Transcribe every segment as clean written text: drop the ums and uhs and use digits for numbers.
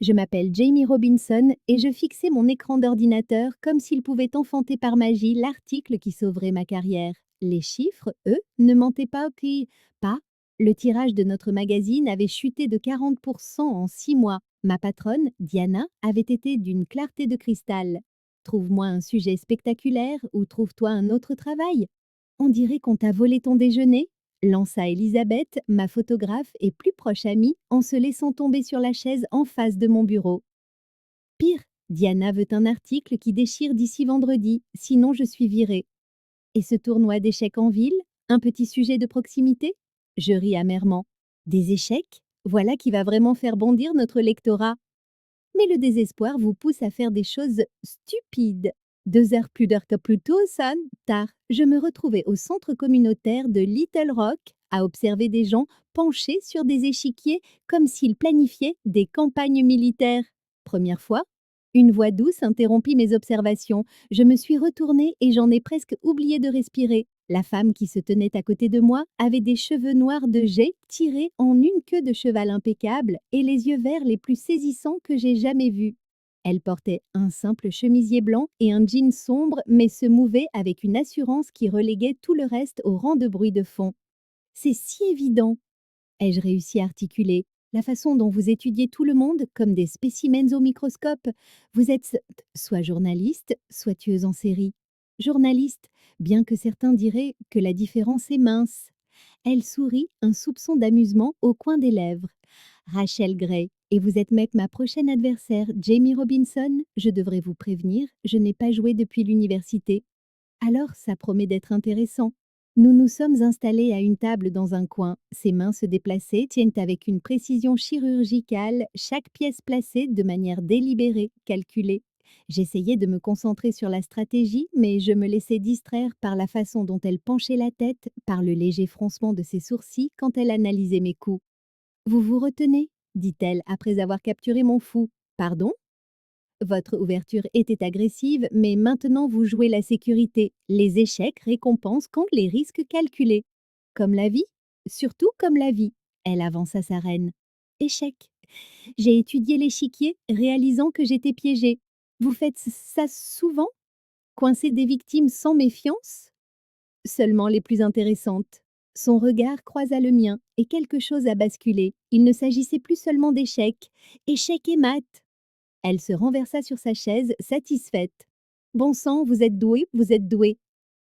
Je m'appelle Jamie Robinson et je fixais mon écran d'ordinateur comme s'il pouvait enfanter par magie l'article qui sauverait ma carrière. Les chiffres, eux, ne mentaient pas, pas. Le tirage de notre magazine avait chuté de 40% en 6 mois. Ma patronne, Diana, avait été d'une clarté de cristal. Trouve-moi un sujet spectaculaire ou trouve-toi un autre travail. On dirait qu'on t'a volé ton déjeuner, lança Elisabeth, ma photographe et plus proche amie, en se laissant tomber sur la chaise en face de mon bureau. Pire, Diana veut un article qui déchire d'ici vendredi, sinon je suis virée. Et ce tournoi d'échecs en ville, un petit sujet de proximité? Je ris amèrement. Des échecs? Voilà qui va vraiment faire bondir notre lectorat. Mais le désespoir vous pousse à faire des choses stupides. 2 heures plus tôt, tard, je me retrouvais au centre communautaire de Little Rock à observer des gens penchés sur des échiquiers comme s'ils planifiaient des campagnes militaires. Première fois, une voix douce interrompit mes observations. Je me suis retournée et j'en ai presque oublié de respirer. La femme qui se tenait à côté de moi avait des cheveux noirs de jet tirés en une queue de cheval impeccable et les yeux verts les plus saisissants que j'ai jamais vus. Elle portait un simple chemisier blanc et un jean sombre, mais se mouvait avec une assurance qui reléguait tout le reste au rang de bruit de fond. C'est si évident, ai-je réussi à articuler. La façon dont vous étudiez tout le monde comme des spécimens au microscope. Vous êtes soit journaliste, soit tueuse en série. Journaliste, bien que certains diraient que la différence est mince. Elle sourit, un soupçon d'amusement au coin des lèvres. Rachel Gray, et vous êtes mec ma prochaine adversaire, Jamie Robinson. Je devrais vous prévenir, je n'ai pas joué depuis l'université. Alors, ça promet d'être intéressant. Nous nous sommes installés à une table dans un coin. Ses mains se déplaçaient, tiennent avec une précision chirurgicale, chaque pièce placée de manière délibérée, calculée. J'essayais de me concentrer sur la stratégie, mais je me laissais distraire par la façon dont elle penchait la tête, par le léger froncement de ses sourcils quand elle analysait mes coups. Vous vous retenez, dit-elle après avoir capturé mon fou. Pardon? Votre ouverture était agressive, mais maintenant vous jouez la sécurité. Les échecs récompensent contre les risques calculés. Comme la vie? Surtout comme la vie. Elle avança sa reine. Échec. J'ai étudié l'échiquier, réalisant que j'étais piégée. Vous faites ça souvent? Coincer des victimes sans méfiance? Seulement les plus intéressantes. Son regard croisa le mien, et quelque chose a basculé. Il ne s'agissait plus seulement d'échecs. Échecs et maths. Elle se renversa sur sa chaise, satisfaite. Bon sang, vous êtes doué, vous êtes doué.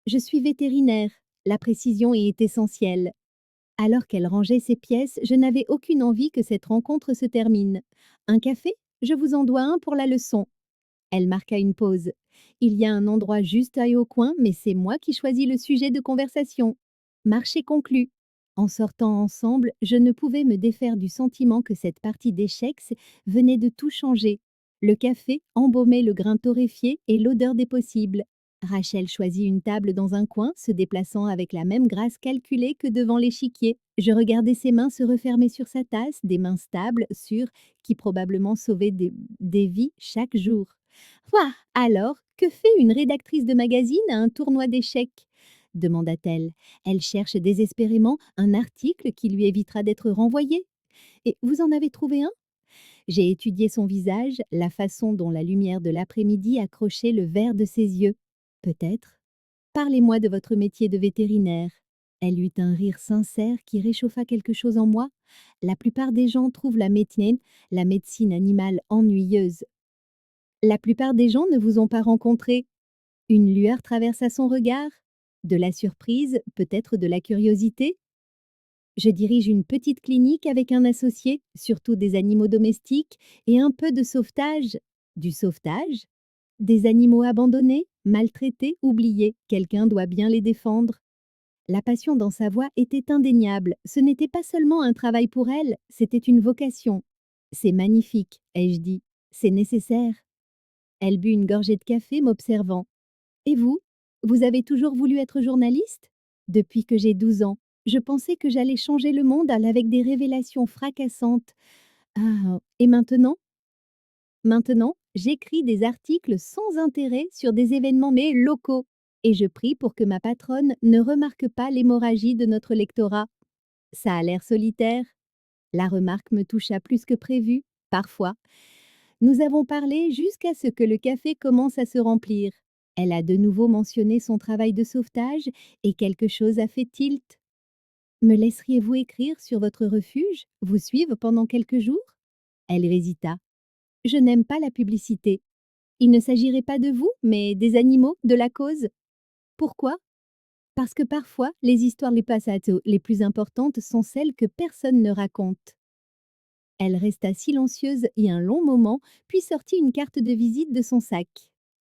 Je suis vétérinaire. La précision y est essentielle. Alors qu'elle rangeait ses pièces, je n'avais aucune envie que cette rencontre se termine. Un café? Je vous en dois un pour la leçon. Elle marqua une pause. Il y a un endroit juste à et au coin, mais c'est moi qui choisis le sujet de conversation. Marché conclu. En sortant ensemble, je ne pouvais me défaire du sentiment que cette partie d'échecs venait de tout changer. Le café embaumait le grain torréfié et l'odeur des possibles. Rachel choisit une table dans un coin, se déplaçant avec la même grâce calculée que devant l'échiquier. Je regardais ses mains se refermer sur sa tasse, des mains stables, sûres, qui probablement sauvaient des vies chaque jour. Ouah! Alors, que fait une rédactrice de magazine à un tournoi d'échecs? Demanda-t-elle. Elle cherche désespérément un article qui lui évitera d'être renvoyée. Et vous en avez trouvé un? J'ai étudié son visage, la façon dont la lumière de l'après-midi accrochait le vert de ses yeux. Peut-être. Parlez-moi de votre métier de vétérinaire. Elle eut un rire sincère qui réchauffa quelque chose en moi. La plupart des gens trouvent la médecine animale ennuyeuse. La plupart des gens ne vous ont pas rencontré. Une lueur traversa son regard. De la surprise, peut-être de la curiosité. Je dirige une petite clinique avec un associé, surtout des animaux domestiques, et un peu de sauvetage. Du sauvetage? Des animaux abandonnés, maltraités, oubliés. Quelqu'un doit bien les défendre. La passion dans sa voix était indéniable. Ce n'était pas seulement un travail pour elle, c'était une vocation. C'est magnifique, ai-je dit. C'est nécessaire. Elle but une gorgée de café, m'observant. Et vous? Vous avez toujours voulu être journaliste? Depuis que j'ai 12 ans. Je pensais que j'allais changer le monde avec des révélations fracassantes. Ah, et maintenant? Maintenant, j'écris des articles sans intérêt sur des événements mais locaux. Et je prie pour que ma patronne ne remarque pas l'hémorragie de notre lectorat. Ça a l'air solitaire. La remarque me toucha plus que prévu. Parfois. Nous avons parlé jusqu'à ce que le café commence à se remplir. Elle a de nouveau mentionné son travail de sauvetage et quelque chose a fait tilt. Me laisseriez-vous écrire sur votre refuge, vous suivre pendant quelques jours? Elle hésita. Je n'aime pas la publicité. Il ne s'agirait pas de vous, mais des animaux, de la cause. Pourquoi? Parce que parfois, les histoires les plus importantes sont celles que personne ne raconte. Elle resta silencieuse et un long moment, puis sortit une carte de visite de son sac.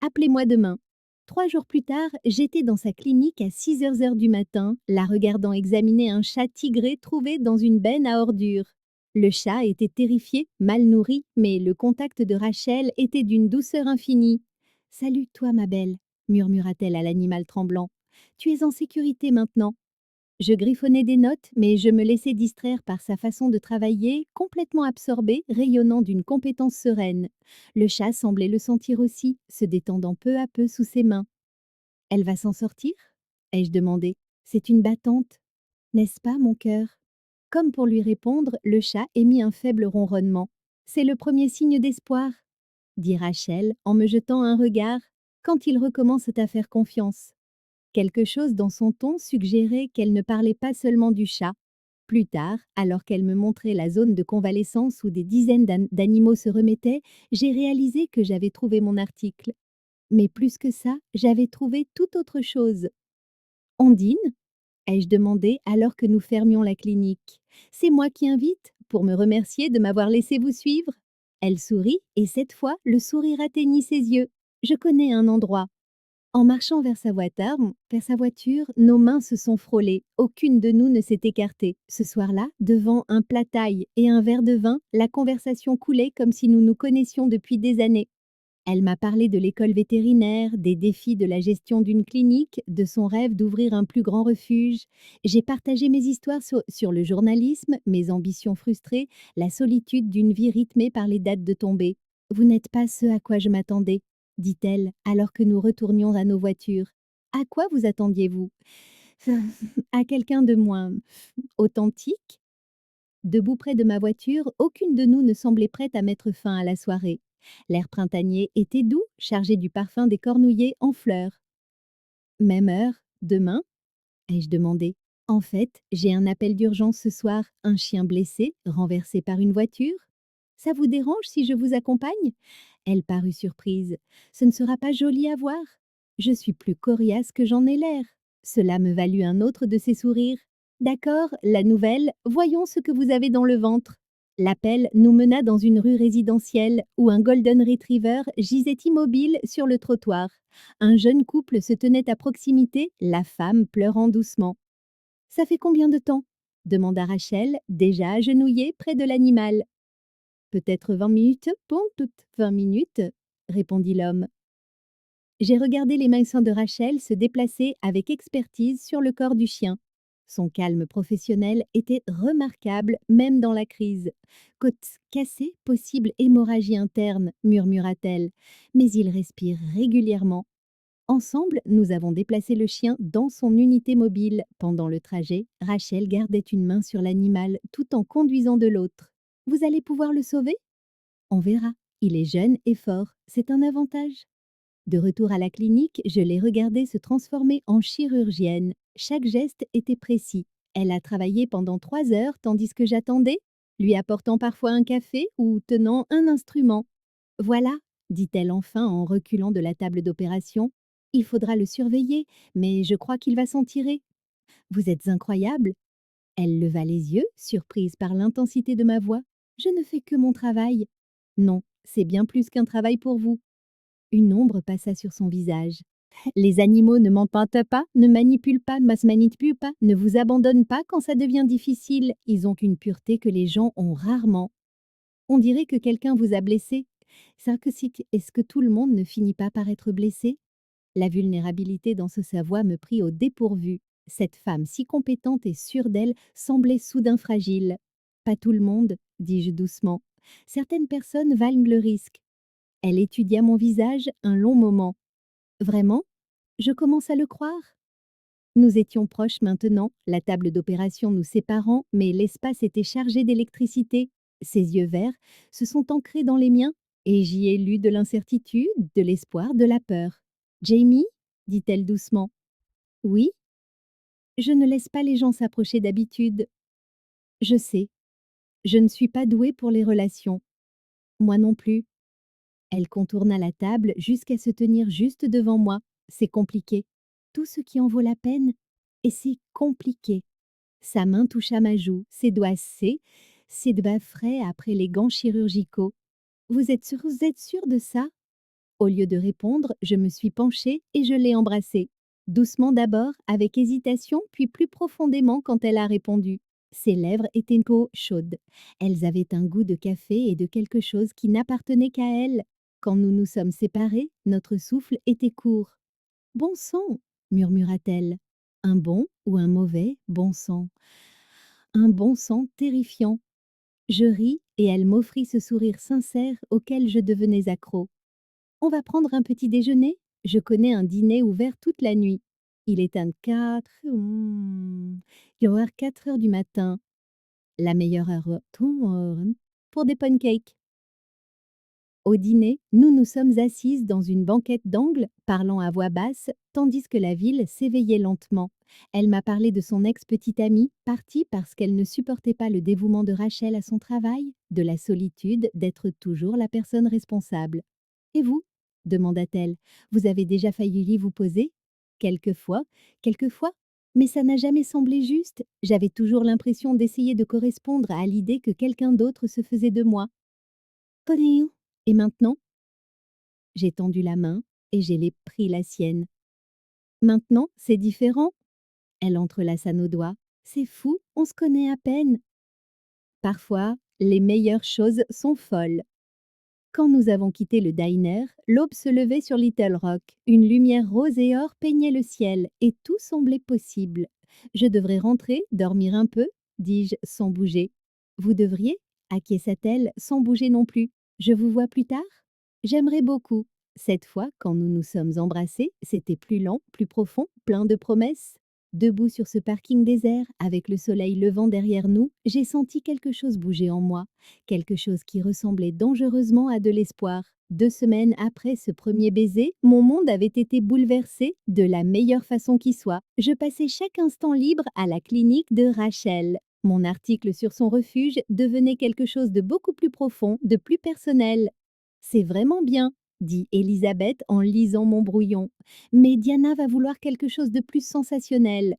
Appelez-moi demain. 3 jours plus tard, j'étais dans sa clinique à 6 heures du matin, la regardant examiner un chat tigré trouvé dans une benne à ordures. Le chat était terrifié, mal nourri, mais le contact de Rachel était d'une douceur infinie. Salut, toi, ma belle, murmura-t-elle à l'animal tremblant. Tu es en sécurité maintenant. Je griffonnais des notes, mais je me laissais distraire par sa façon de travailler, complètement absorbée, rayonnant d'une compétence sereine. Le chat semblait le sentir aussi, se détendant peu à peu sous ses mains. Elle va s'en sortir? Ai-je demandé. C'est une battante, n'est-ce pas, mon cœur? Comme pour lui répondre, le chat émit un faible ronronnement. C'est le premier signe d'espoir, dit Rachel en me jetant un regard, quand ils recommencent à faire confiance. Quelque chose dans son ton suggérait qu'elle ne parlait pas seulement du chat. Plus tard, alors qu'elle me montrait la zone de convalescence où des dizaines d'animaux se remettaient, j'ai réalisé que j'avais trouvé mon article. Mais plus que ça, j'avais trouvé tout autre chose. Ondine? Ai-je demandé alors que nous fermions la clinique. C'est moi qui invite, pour me remercier de m'avoir laissé vous suivre. Elle sourit et cette fois, le sourire atteignit ses yeux. Je connais un endroit. En marchant vers sa voiture, nos mains se sont frôlées. Aucune de nous ne s'est écartée. Ce soir-là, devant un plat thaï et un verre de vin, la conversation coulait comme si nous nous connaissions depuis des années. Elle m'a parlé de l'école vétérinaire, des défis de la gestion d'une clinique, de son rêve d'ouvrir un plus grand refuge. J'ai partagé mes histoires sur le journalisme, mes ambitions frustrées, la solitude d'une vie rythmée par les dates de tombée. Vous n'êtes pas ce à quoi je m'attendais, dit-elle, alors que nous retournions à nos voitures. À quoi vous attendiez-vous? À quelqu'un de moins authentique? Debout près de ma voiture, aucune de nous ne semblait prête à mettre fin à la soirée. L'air printanier était doux, chargé du parfum des cornouillers en fleurs. Même heure, demain? Ai-je demandé. En fait, j'ai un appel d'urgence ce soir, un chien blessé, renversé par une voiture. Ça vous dérange si je vous accompagne? Elle parut surprise. Ce ne sera pas joli à voir. Je suis plus coriace que j'en ai l'air. Cela me valut un autre de ses sourires. D'accord, la nouvelle, voyons ce que vous avez dans le ventre. L'appel nous mena dans une rue résidentielle où un golden retriever gisait immobile sur le trottoir. Un jeune couple se tenait à proximité, la femme pleurant doucement. Ça fait combien de temps? Demanda Rachel, déjà agenouillée près de l'animal. Peut-être 20 minutes, bon, toutes 20 minutes, répondit l'homme. J'ai regardé les mains de Rachel se déplacer avec expertise sur le corps du chien. Son calme professionnel était remarquable, même dans la crise. Côte cassée, possible hémorragie interne, murmura-t-elle, mais il respire régulièrement. Ensemble, nous avons déplacé le chien dans son unité mobile. Pendant le trajet, Rachel gardait une main sur l'animal tout en conduisant de l'autre. Vous allez pouvoir le sauver? On verra. Il est jeune et fort, c'est un avantage. De retour à la clinique, je l'ai regardée se transformer en chirurgienne. Chaque geste était précis. Elle a travaillé pendant 3 heures tandis que j'attendais, lui apportant parfois un café ou tenant un instrument. Voilà, dit-elle enfin en reculant de la table d'opération. Il faudra le surveiller, mais je crois qu'il va s'en tirer. Vous êtes incroyable. Elle leva les yeux, surprise par l'intensité de ma voix. Je ne fais que mon travail. Non, c'est bien plus qu'un travail pour vous. Une ombre passa sur son visage. Les animaux ne mentent pas, ne manipulent pas, ne se manipulent pas, ne vous abandonnent pas quand ça devient difficile. Ils ont une pureté que les gens ont rarement. On dirait que quelqu'un vous a blessé. Est-ce que tout le monde ne finit pas par être blessé? La vulnérabilité dans sa voix me prit au dépourvu. Cette femme si compétente et sûre d'elle semblait soudain fragile. Pas tout le monde, dis-je doucement. Certaines personnes valent le risque. Elle étudia mon visage un long moment. Vraiment? Je commence à le croire. Nous étions proches maintenant, la table d'opération nous séparant, mais l'espace était chargé d'électricité. Ses yeux verts se sont ancrés dans les miens et j'y ai lu de l'incertitude, de l'espoir, de la peur. Jamie, dit-elle doucement. Oui, je ne laisse pas les gens s'approcher d'habitude. Je sais, je ne suis pas douée pour les relations. Moi non plus. Elle contourna la table jusqu'à se tenir juste devant moi. C'est compliqué. Tout ce qui en vaut la peine, et c'est compliqué. Sa main toucha ma joue, ses doigts frais après les gants chirurgicaux. Vous êtes sûr de ça? Au lieu de répondre, je me suis penchée et je l'ai embrassée. Doucement d'abord, avec hésitation, puis plus profondément quand elle a répondu. Ses lèvres étaient chaudes. Elles avaient un goût de café et de quelque chose qui n'appartenait qu'à elle. Quand nous nous sommes séparés, notre souffle était court. Bon sang, murmura-t-elle. Un bon ou un mauvais bon sang? Un bon sang terrifiant. Je ris et elle m'offrit ce sourire sincère auquel je devenais accro. On va prendre un petit déjeuner? Je connais un dîner ouvert toute la nuit. Il est un 4. Il doit être 4 heures du matin. La meilleure heure pour des pancakes. Au dîner, nous nous sommes assises dans une banquette d'angle, parlant à voix basse, tandis que la ville s'éveillait lentement. Elle m'a parlé de son ex-petite amie, partie parce qu'elle ne supportait pas le dévouement de Rachel à son travail, de la solitude d'être toujours la personne responsable. Et vous? Demanda-t-elle. Vous avez déjà failli vous poser? Quelquefois, quelquefois. Mais ça n'a jamais semblé juste. J'avais toujours l'impression d'essayer de correspondre à l'idée que quelqu'un d'autre se faisait de moi. Tonio. Et maintenant? J'ai tendu la main et pris la sienne. Maintenant, c'est différent. Elle entrelaça nos doigts. C'est fou, on se connaît à peine. Parfois, les meilleures choses sont folles. Quand nous avons quitté le diner, l'aube se levait sur Little Rock. Une lumière rose et or peignait le ciel et tout semblait possible. Je devrais rentrer, dormir un peu, dis-je sans bouger. Vous devriez, acquiesça-t-elle sans bouger non plus. Je vous vois plus tard? J'aimerais beaucoup. Cette fois, quand nous nous sommes embrassés, c'était plus lent, plus profond, plein de promesses. Debout sur ce parking désert, avec le soleil levant derrière nous, j'ai senti quelque chose bouger en moi, quelque chose qui ressemblait dangereusement à de l'espoir. 2 semaines après ce premier baiser, mon monde avait été bouleversé de la meilleure façon qui soit. Je passais chaque instant libre à la clinique de Rachel. Mon article sur son refuge devenait quelque chose de beaucoup plus profond, de plus personnel. C'est vraiment bien, dit Elisabeth en lisant mon brouillon. Mais Diana va vouloir quelque chose de plus sensationnel.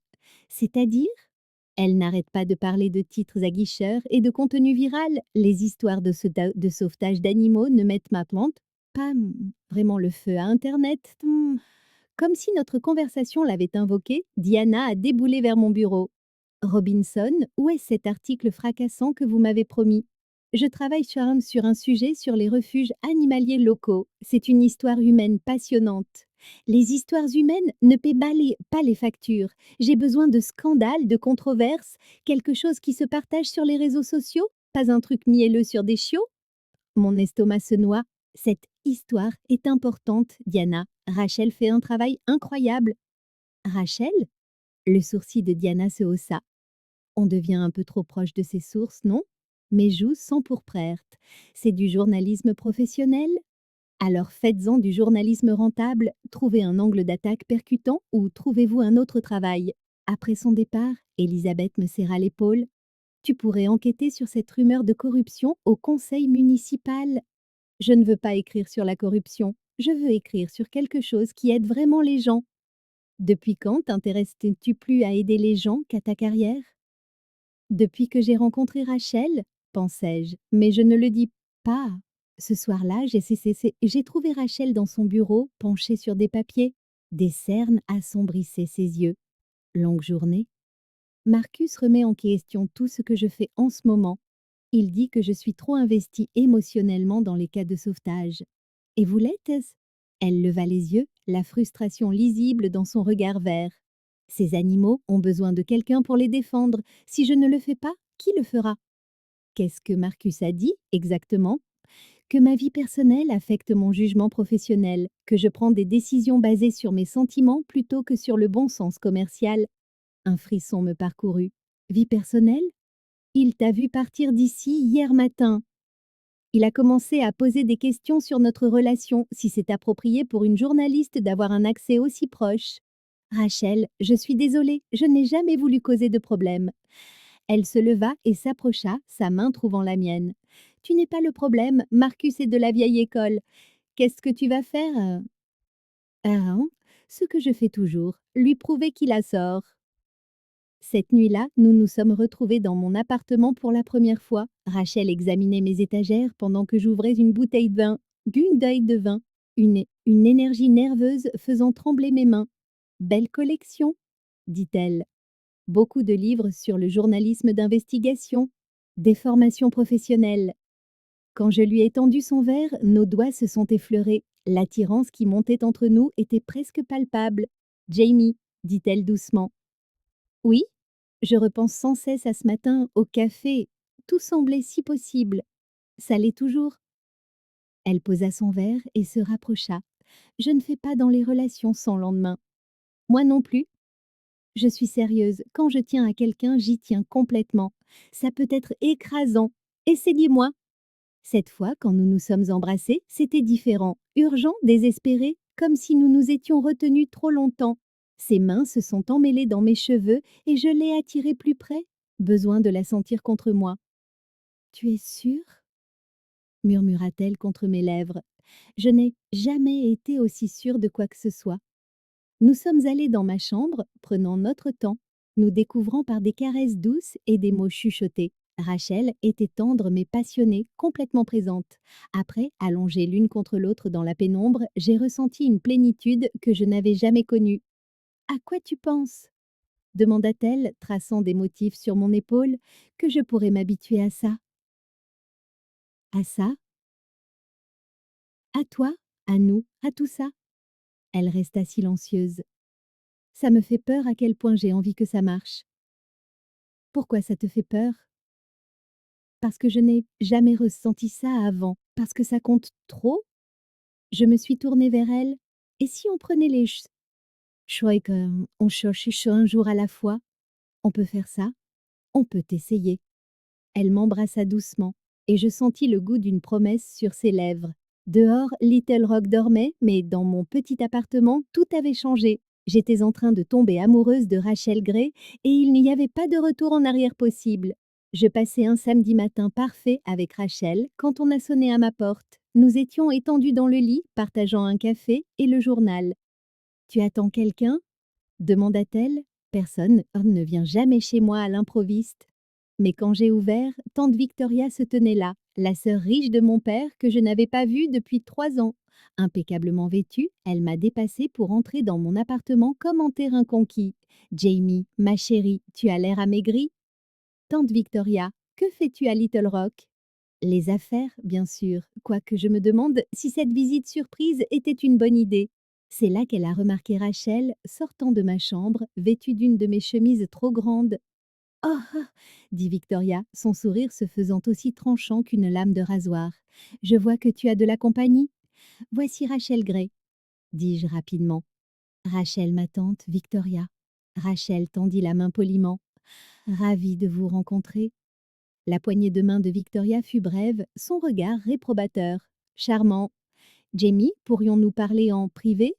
C'est-à-dire? Elle n'arrête pas de parler de titres aguicheurs et de contenu viral. Les histoires de sauvetage d'animaux ne mettent maintenant pas vraiment le feu à Internet. Comme si notre conversation l'avait invoqué, Diana a déboulé vers mon bureau. Robinson, où est cet article fracassant que vous m'avez promis? Je travaille sur un sujet sur les refuges animaliers locaux. C'est une histoire humaine passionnante. Les histoires humaines ne paient pas les factures. J'ai besoin de scandales, de controverses, quelque chose qui se partage sur les réseaux sociaux, pas un truc mielleux sur des chiots. Mon estomac se noie. Cette histoire est importante, Diana. Rachel fait un travail incroyable. Rachel? Le sourcil de Diana se haussa. On devient un peu trop proche de ses sources, non? Mes joues s'empourprèrent. C'est du journalisme professionnel? Alors faites-en du journalisme rentable, trouvez un angle d'attaque percutant ou trouvez-vous un autre travail. Après son départ, Elisabeth me serra l'épaule. Tu pourrais enquêter sur cette rumeur de corruption au conseil municipal. Je ne veux pas écrire sur la corruption, je veux écrire sur quelque chose qui aide vraiment les gens. Depuis quand t'intéresses-tu plus à aider les gens qu'à ta carrière? Depuis que j'ai rencontré Rachel, pensai-je, mais je ne le dis pas. Ce soir-là, j'ai trouvé Rachel dans son bureau, penchée sur des papiers. Des cernes assombrissaient ses yeux. Longue journée. Marcus remet en question tout ce que je fais en ce moment. Il dit que je suis trop investie émotionnellement dans les cas de sauvetage. Et vous l'êtes-ce? Elle leva les yeux, la frustration lisible dans son regard vert. Ces animaux ont besoin de quelqu'un pour les défendre. Si je ne le fais pas, qui le fera? Qu'est-ce que Marcus a dit exactement? Que ma vie personnelle affecte mon jugement professionnel, que je prends des décisions basées sur mes sentiments plutôt que sur le bon sens commercial. Un frisson me parcourut. Vie personnelle? Il t'a vu partir d'ici hier matin. Il a commencé à poser des questions sur notre relation, si c'est approprié pour une journaliste d'avoir un accès aussi proche. Rachel, je suis désolée, je n'ai jamais voulu causer de problème. Elle se leva et s'approcha, sa main trouvant la mienne. Tu n'es pas le problème, Marcus est de la vieille école. Qu'est-ce que tu vas faire hein Ce que je fais toujours, lui prouver qu'il a sort. Cette nuit-là, nous nous sommes retrouvés dans mon appartement pour la première fois. Rachel examinait mes étagères pendant que j'ouvrais une bouteille de vin. Une bouteille de vin. Une énergie nerveuse faisant trembler mes mains. Belle collection, dit-elle. Beaucoup de livres sur le journalisme d'investigation, des formations professionnelles. Quand je lui ai tendu son verre, nos doigts se sont effleurés. L'attirance qui montait entre nous était presque palpable. Jamie, dit-elle doucement. Oui, je repense sans cesse à ce matin, au café. Tout semblait si possible. Ça l'est toujours. Elle posa son verre et se rapprocha. Je ne fais pas dans les relations sans lendemain. Moi non plus. Je suis sérieuse. Quand je tiens à quelqu'un, j'y tiens complètement. Ça peut être écrasant. Essayez-moi. Cette fois, quand nous nous sommes embrassés, c'était différent. Urgent, désespéré, comme si nous nous étions retenus trop longtemps. Ses mains se sont emmêlées dans mes cheveux et je l'ai attirée plus près. Besoin de la sentir contre moi. Tu es sûre murmura-t-elle contre mes lèvres. Je n'ai jamais été aussi sûre de quoi que ce soit. Nous sommes allés dans ma chambre, prenant notre temps, nous découvrant par des caresses douces et des mots chuchotés. Rachel était tendre mais passionnée, complètement présente. Après, allongées l'une contre l'autre dans la pénombre, j'ai ressenti une plénitude que je n'avais jamais connue. À quoi tu penses demanda-t-elle, traçant des motifs sur mon épaule, que je pourrais m'habituer à ça. À ça? À toi? À nous? À tout ça? Elle resta silencieuse. Ça me fait peur à quel point j'ai envie que ça marche. Pourquoi ça te fait peur? Parce que je n'ai jamais ressenti ça avant. Parce que ça compte trop? Je me suis tournée vers elle. Et si on prenait les choix et qu'on cherchait un jour à la fois? On peut faire ça? On peut essayer. Elle m'embrassa doucement, et je sentis le goût d'une promesse sur ses lèvres. Dehors, Little Rock dormait, mais dans mon petit appartement, tout avait changé. J'étais en train de tomber amoureuse de Rachel Gray, et il n'y avait pas de retour en arrière possible. Je passais un samedi matin parfait avec Rachel quand on a sonné à ma porte. Nous étions étendus dans le lit, partageant un café et le journal. Tu attends quelqu'un? Demanda-t-elle. Personne ne vient jamais chez moi à l'improviste. Mais quand j'ai ouvert, tante Victoria se tenait là, la sœur riche de mon père que je n'avais pas vue depuis 3 ans. Impeccablement vêtue, elle m'a dépassée pour entrer dans mon appartement comme en terrain conquis. Jamie, ma chérie, tu as l'air amaigrie. Tante Victoria, que fais-tu à Little Rock? Les affaires, bien sûr, quoique je me demande si cette visite surprise était une bonne idée. C'est là qu'elle a remarqué Rachel sortant de ma chambre, vêtue d'une de mes chemises trop grandes. «Oh! Ah!» dit Victoria, son sourire se faisant aussi tranchant qu'une lame de rasoir. «Je vois que tu as de la compagnie. Voici Rachel Gray», dis-je rapidement. «Rachel, ma tante, Victoria». Rachel tendit la main poliment. «Ravie de vous rencontrer». La poignée de main de Victoria fut brève, son regard réprobateur. «Charmant. Jamie, pourrions-nous parler en privé?»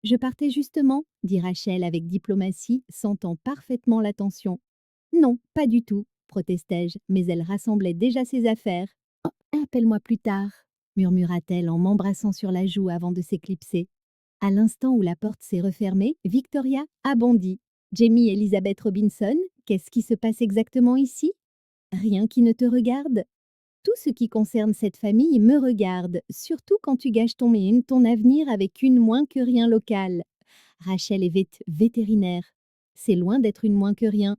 «Je partais justement», dit Rachel avec diplomatie, sentant parfaitement la tension. «Non, pas du tout», protestai-je, mais elle rassemblait déjà ses affaires. «Oh, appelle-moi plus tard», murmura-t-elle en m'embrassant sur la joue avant de s'éclipser. À l'instant où la porte s'est refermée, Victoria a bondi. «Jamie Elizabeth Robinson, qu'est-ce qui se passe exactement ici? Rien qui ne te regarde? Tout ce qui concerne cette famille me regarde, surtout quand tu gâches ton avenir avec une moins que rien locale. Rachel est vétérinaire. C'est loin d'être une moins que rien.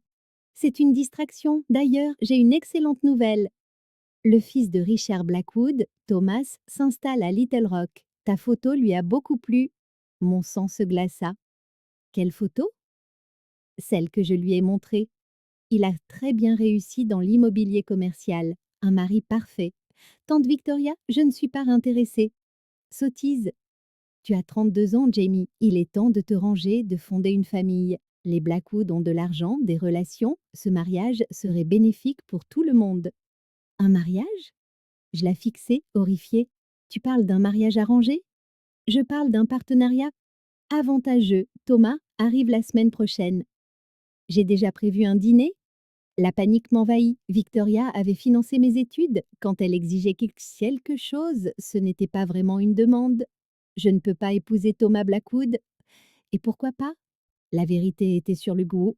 C'est une distraction. D'ailleurs, j'ai une excellente nouvelle. Le fils de Richard Blackwood, Thomas, s'installe à Little Rock. Ta photo lui a beaucoup plu. Mon sang se glaça. Quelle photo? Celle que je lui ai montrée. Il a très bien réussi dans l'immobilier commercial. Un mari parfait. Tante Victoria, je ne suis pas intéressée. Sottise. Tu as 32 ans, Jamie. Il est temps de te ranger, de fonder une famille. Les Blackwood ont de l'argent, des relations, ce mariage serait bénéfique pour tout le monde. Un mariage? Je la fixai, horrifiée. Tu parles d'un mariage arrangé? Je parle d'un partenariat avantageux. Thomas arrive la semaine prochaine. J'ai déjà prévu un dîner. La panique m'envahit. Victoria avait financé mes études. Quand elle exigeait quelque chose, ce n'était pas vraiment une demande. Je ne peux pas épouser Thomas Blackwood. Et pourquoi pas? La vérité était sur le bout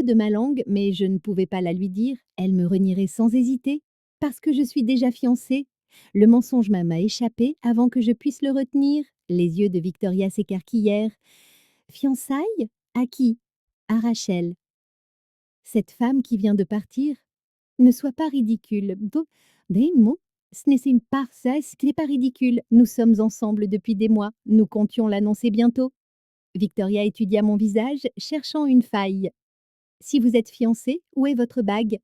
de ma langue, mais je ne pouvais pas la lui dire. Elle me renierait sans hésiter. Parce que je suis déjà fiancée. Le mensonge m'a échappé avant que je puisse le retenir. Les yeux de Victoria s'écarquillèrent. Fiançailles? À qui? À Rachel. Cette femme qui vient de partir? Ne sois pas ridicule. Des mots? Ce n'est pas ça, ce n'est pas ridicule. Nous sommes ensemble depuis des mois. Nous comptions l'annoncer bientôt. Victoria étudia mon visage, cherchant une faille. Si vous êtes fiancé, où est votre bague?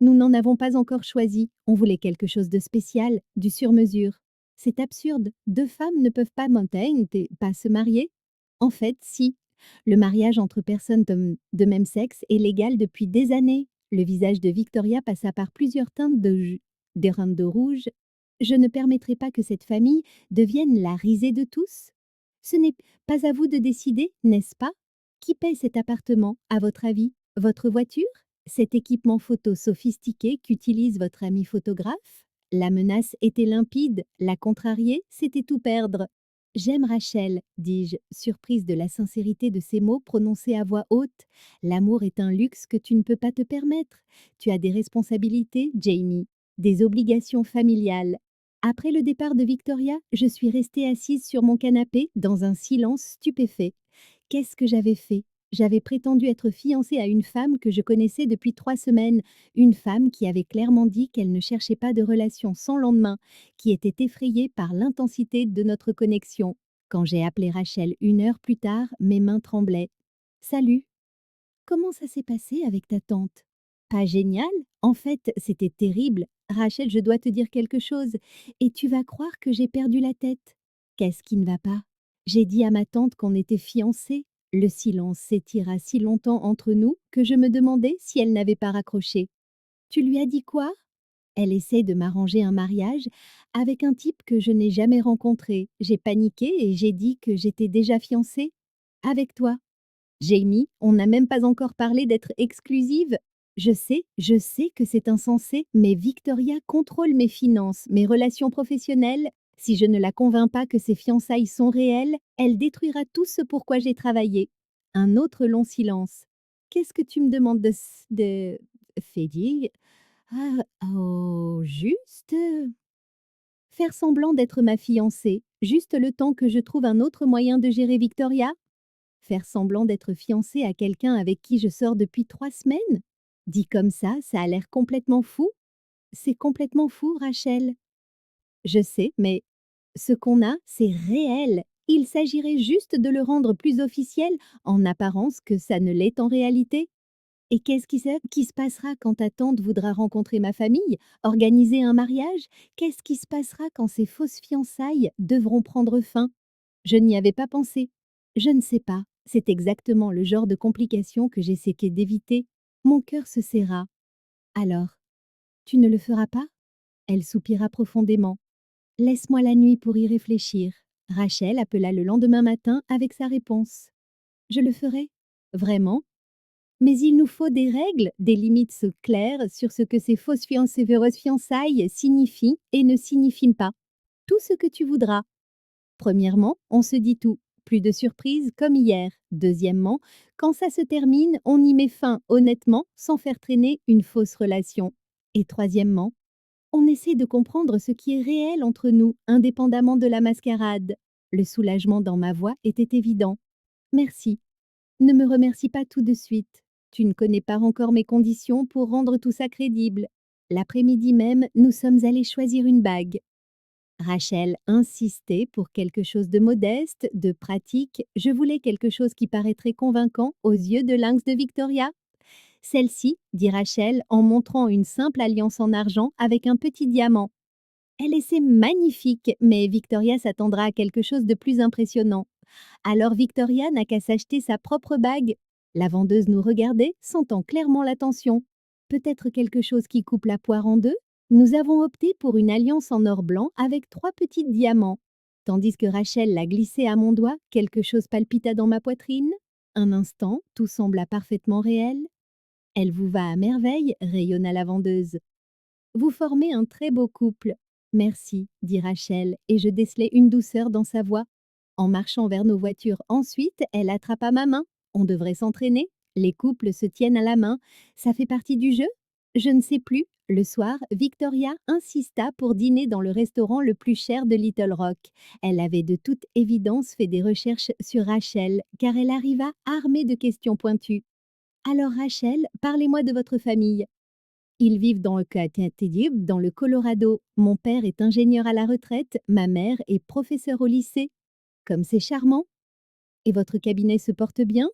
Nous n'en avons pas encore choisi. On voulait quelque chose de spécial, du sur-mesure. C'est absurde. Deux femmes ne peuvent pas pas se marier. En fait, si. Le mariage entre personnes de même sexe est légal depuis des années. Le visage de Victoria passa par plusieurs teintes des rindes de rouge. Je ne permettrai pas que cette famille devienne la risée de tous. Ce n'est pas à vous de décider, n'est-ce pas? Qui paie cet appartement, à votre avis? Votre voiture? Cet équipement photo sophistiqué qu'utilise votre ami photographe? La menace était limpide, la contrarier, c'était tout perdre. J'aime Rachel, dis-je, surprise de la sincérité de ces mots prononcés à voix haute. L'amour est un luxe que tu ne peux pas te permettre. Tu as des responsabilités, Jamie, des obligations familiales. Après le départ de Victoria, je suis restée assise sur mon canapé dans un silence stupéfait. Qu'est-ce que j'avais fait? J'avais prétendu être fiancée à une femme que je connaissais depuis 3 semaines, une femme qui avait clairement dit qu'elle ne cherchait pas de relation sans lendemain, qui était effrayée par l'intensité de notre connexion. Quand j'ai appelé Rachel 1 heure plus tard, mes mains tremblaient. Salut, comment ça s'est passé avec ta tante? Pas génial? En fait, c'était terrible. Rachel, je dois te dire quelque chose, et tu vas croire que j'ai perdu la tête. Qu'est-ce qui ne va pas? J'ai dit à ma tante qu'on était fiancés. Le silence s'étira si longtemps entre nous que je me demandais si elle n'avait pas raccroché. Tu lui as dit quoi? Elle essaie de m'arranger un mariage avec un type que je n'ai jamais rencontré. J'ai paniqué et j'ai dit que j'étais déjà fiancée. Avec toi. Jamie, on n'a même pas encore parlé d'être exclusive. Je sais que c'est insensé, mais Victoria contrôle mes finances, mes relations professionnelles. Si je ne la convainc pas que ses fiançailles sont réelles, elle détruira tout ce pourquoi j'ai travaillé. Un autre long silence. Qu'est-ce que tu me demandes de Fedig? Ah, oh, juste faire semblant d'être ma fiancée, juste le temps que je trouve un autre moyen de gérer Victoria? Faire semblant d'être fiancée à quelqu'un avec qui je sors depuis 3 semaines? Dit comme ça a l'air complètement fou. C'est complètement fou, Rachel. Je sais, mais ce qu'on a, c'est réel. Il s'agirait juste de le rendre plus officiel, en apparence, que ça ne l'est en réalité. Et qu'est-ce qui se passera quand ta tante voudra rencontrer ma famille, organiser un mariage? Qu'est-ce qui se passera quand ces fausses fiançailles devront prendre fin? Je n'y avais pas pensé. Je ne sais pas. C'est exactement le genre de complications que j'essaie d'éviter. Mon cœur se serra. Alors, tu ne le feras pas? Elle soupira profondément. Laisse-moi la nuit pour y réfléchir. Rachel appela le lendemain matin avec sa réponse. Je le ferai. Vraiment? Mais il nous faut des règles, des limites claires sur ce que ces fausses fiançailles signifient et ne signifient pas. Tout ce que tu voudras. Premièrement, on se dit tout. Plus de surprises comme hier. Deuxièmement, quand ça se termine, on y met fin honnêtement sans faire traîner une fausse relation. Et troisièmement, on essaie de comprendre ce qui est réel entre nous, indépendamment de la mascarade. Le soulagement dans ma voix était évident. Merci. Ne me remercie pas tout de suite. Tu ne connais pas encore mes conditions pour rendre tout ça crédible. L'après-midi même, nous sommes allés choisir une bague. Rachel insistait pour quelque chose de modeste, de pratique. Je voulais quelque chose qui paraîtrait convaincant aux yeux de lynx de Victoria. Celle-ci, dit Rachel en montrant une simple alliance en argent avec un petit diamant. Elle essaie magnifique, mais Victoria s'attendra à quelque chose de plus impressionnant. Alors Victoria n'a qu'à s'acheter sa propre bague. La vendeuse nous regardait, sentant clairement la tension. Peut-être quelque chose qui coupe la poire en deux? Nous avons opté pour une alliance en or blanc avec 3 petits diamants. Tandis que Rachel la glissait à mon doigt, quelque chose palpita dans ma poitrine. Un instant, tout sembla parfaitement réel. Elle vous va à merveille, rayonna la vendeuse. Vous formez un très beau couple. Merci, dit Rachel, et je décelai une douceur dans sa voix. En marchant vers nos voitures ensuite, elle attrapa ma main. On devrait s'entraîner. Les couples se tiennent à la main. Ça fait partie du jeu? Je ne sais plus. Le soir, Victoria insista pour dîner dans le restaurant le plus cher de Little Rock. Elle avait de toute évidence fait des recherches sur Rachel, car elle arriva armée de questions pointues. Alors Rachel, parlez-moi de votre famille. Ils vivent dans le dans le Colorado. Mon père est ingénieur à la retraite, ma mère est professeure au lycée. Comme c'est charmant. Et votre cabinet se porte bien?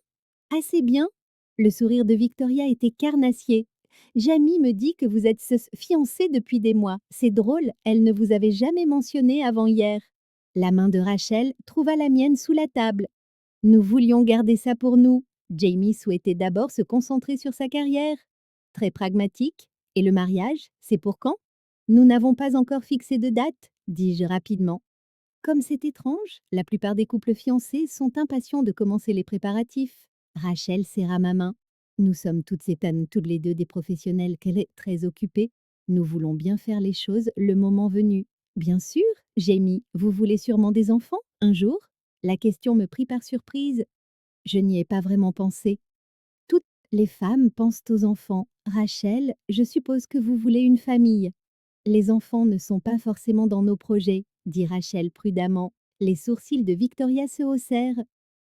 Assez bien. Le sourire de Victoria était carnassier. Jamie me dit que vous êtes fiancée depuis des mois. C'est drôle, elle ne vous avait jamais mentionné avant hier. La main de Rachel trouva la mienne sous la table. Nous voulions garder ça pour nous. Jamie souhaitait d'abord se concentrer sur sa carrière. Très pragmatique. Et le mariage, c'est pour quand? Nous n'avons pas encore fixé de date, dis-je rapidement. Comme c'est étrange, la plupart des couples fiancés sont impatients de commencer les préparatifs. Rachel serra ma main. Nous sommes toutes les deux des professionnels qu'elle est très occupée. Nous voulons bien faire les choses le moment venu. Bien sûr, Jamie, vous voulez sûrement des enfants, un jour? La question me prit par surprise. Je n'y ai pas vraiment pensé. Toutes les femmes pensent aux enfants. Rachel, je suppose que vous voulez une famille. Les enfants ne sont pas forcément dans nos projets, dit Rachel prudemment. Les sourcils de Victoria se haussèrent.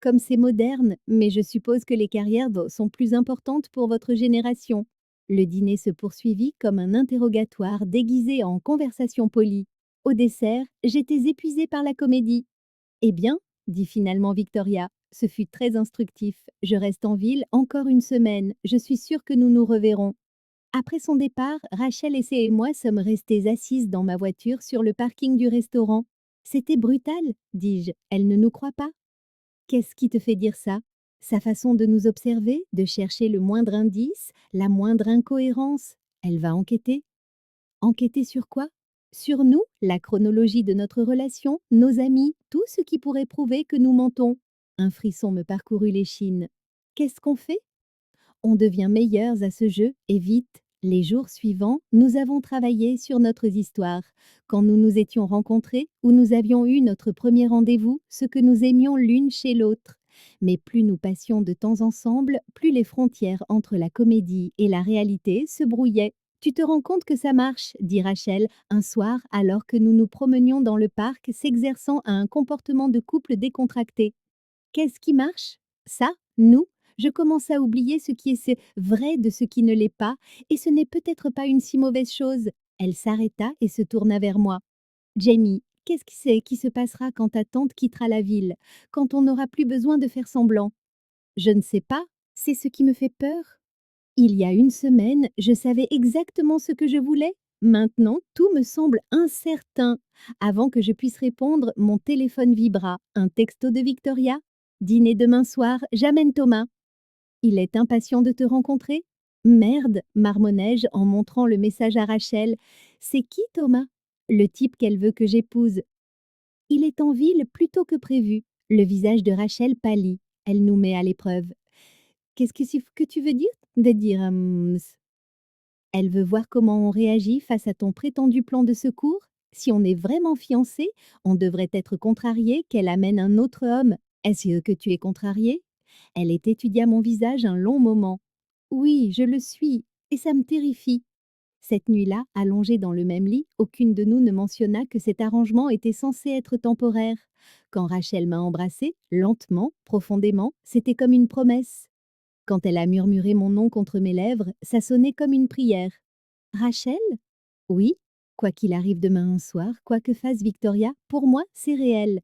Comme c'est moderne, mais je suppose que les carrières sont plus importantes pour votre génération. Le dîner se poursuivit comme un interrogatoire déguisé en conversation polie. Au dessert, j'étais épuisée par la comédie. Eh bien, dit finalement Victoria, ce fut très instructif. Je reste en ville encore une semaine. Je suis sûre que nous nous reverrons. Après son départ, Rachel et moi sommes restées assises dans ma voiture sur le parking du restaurant. C'était brutal, dis-je. Elle ne nous croit pas. Qu'est-ce qui te fait dire ça? Sa façon de nous observer, de chercher le moindre indice, la moindre incohérence. Elle va enquêter. Enquêter sur quoi? Sur nous, la chronologie de notre relation, nos amis, tout ce qui pourrait prouver que nous mentons. Un frisson me parcourut l'échine. Qu'est-ce qu'on fait? On devient meilleurs à ce jeu, et vite. Les jours suivants, nous avons travaillé sur notre histoire. Quand nous nous étions rencontrés, ou nous avions eu notre premier rendez-vous, ce que nous aimions l'une chez l'autre. Mais plus nous passions de temps ensemble, plus les frontières entre la comédie et la réalité se brouillaient. Tu te rends compte que ça marche, dit Rachel, un soir alors que nous nous promenions dans le parc s'exerçant à un comportement de couple décontracté. Qu'est-ce qui marche? Ça, nous? Je commence à oublier ce qui est vrai de ce qui ne l'est pas, et ce n'est peut-être pas une si mauvaise chose. Elle s'arrêta et se tourna vers moi. Jamie, qu'est-ce qui qui se passera quand ta tante quittera la ville, quand on n'aura plus besoin de faire semblant? Je ne sais pas, c'est ce qui me fait peur. Il y a une semaine, je savais exactement ce que je voulais. Maintenant, tout me semble incertain. Avant que je puisse répondre, mon téléphone vibra. Un texto de Victoria. Dîner demain soir, j'amène Thomas. Il est impatient de te rencontrer? Merde, marmonnai-je en montrant le message à Rachel. C'est qui Thomas? Le type qu'elle veut que j'épouse. Il est en ville plus tôt que prévu. Le visage de Rachel pâlit. Elle nous met à l'épreuve. Qu'est-ce que tu veux dire? De dire Elle veut voir comment on réagit face à ton prétendu plan de secours. Si on est vraiment fiancé, on devrait être contrarié qu'elle amène un autre homme. Est-ce que tu es contrarié? Elle étudia mon visage un long moment. Oui, je le suis, et ça me terrifie. Cette nuit-là, allongée dans le même lit, aucune de nous ne mentionna que cet arrangement était censé être temporaire. Quand Rachel m'a embrassée, lentement, profondément, c'était comme une promesse. Quand elle a murmuré mon nom contre mes lèvres, ça sonnait comme une prière. Rachel? Oui, quoi qu'il arrive demain un soir, quoi que fasse Victoria, pour moi, c'est réel.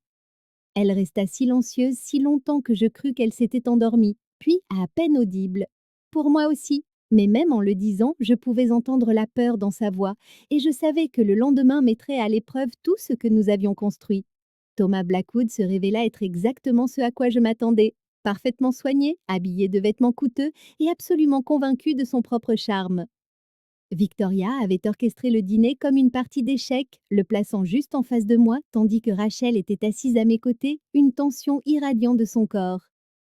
Elle resta silencieuse si longtemps que je crus qu'elle s'était endormie, puis à peine audible. Pour moi aussi, mais même en le disant, je pouvais entendre la peur dans sa voix, et je savais que le lendemain mettrait à l'épreuve tout ce que nous avions construit. Thomas Blackwood se révéla être exactement ce à quoi je m'attendais. parfaitement soigné, habillé de vêtements coûteux et absolument convaincu de son propre charme. Victoria avait orchestré le dîner comme une partie d'échecs, le plaçant juste en face de moi, tandis que Rachel était assise à mes côtés, une tension irradiant de son corps.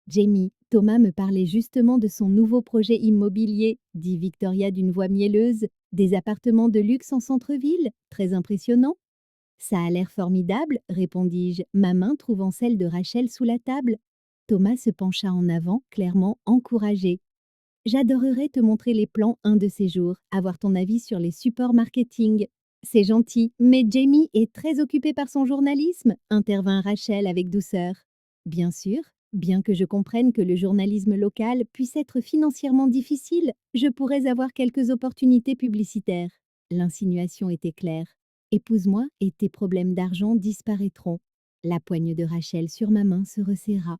Jamie, Thomas me parlait justement de son nouveau projet immobilier, dit Victoria d'une voix mielleuse, des appartements de luxe en centre-ville, très impressionnant. Ça a l'air formidable, répondis-je, ma main trouvant celle de Rachel sous la table. Thomas se pencha en avant, clairement encouragé. J'adorerais te montrer les plans un de ces jours, avoir ton avis sur les supports marketing. C'est gentil, mais Jamie est très occupé par son journalisme, intervint Rachel avec douceur. Bien sûr, bien que je comprenne que le journalisme local puisse être financièrement difficile, je pourrais avoir quelques opportunités publicitaires. L'insinuation était claire. Épouse-moi et tes problèmes d'argent disparaîtront. La poigne de Rachel sur ma main se resserra.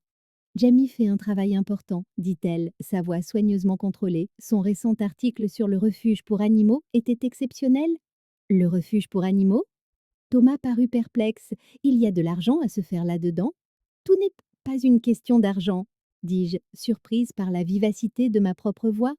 Jamie fait un travail important, dit-elle, sa voix soigneusement contrôlée. Son récent article sur le refuge pour animaux était exceptionnel. Le refuge pour animaux? Thomas parut perplexe. Il y a de l'argent à se faire là-dedans? Tout n'est pas une question d'argent, dis-je, surprise par la vivacité de ma propre voix.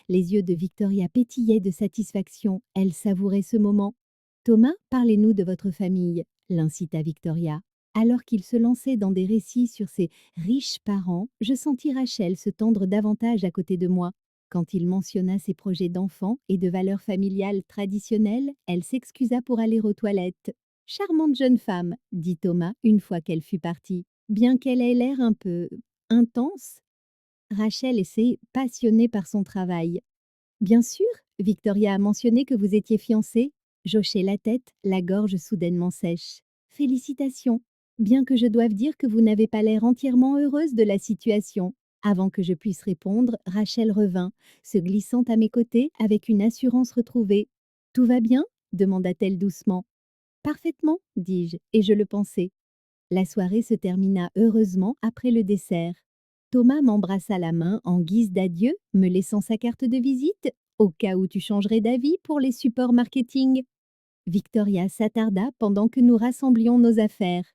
Les yeux de Victoria pétillaient de satisfaction. Elle savourait ce moment. Thomas, parlez-nous de votre famille, l'incita Victoria. Alors qu'il se lançait dans des récits sur ses riches parents, je sentis Rachel se tendre davantage à côté de moi. Quand il mentionna ses projets d'enfants et de valeurs familiales traditionnelles, elle s'excusa pour aller aux toilettes. Charmante jeune femme, dit Thomas une fois qu'elle fut partie, bien qu'elle ait l'air un peu intense. Rachel était passionnée par son travail. Bien sûr, Victoria a mentionné que vous étiez fiancée. J'hochai la tête, la gorge soudainement sèche. Félicitations. Bien que je doive dire que vous n'avez pas l'air entièrement heureuse de la situation. Avant que je puisse répondre, Rachel revint, se glissant à mes côtés avec une assurance retrouvée. Tout va bien? Demanda-t-elle doucement. Parfaitement, dis-je, et je le pensais. La soirée se termina heureusement après le dessert. Thomas m'embrassa la main en guise d'adieu, me laissant sa carte de visite, au cas où tu changerais d'avis pour les supports marketing. Victoria s'attarda pendant que nous rassemblions nos affaires.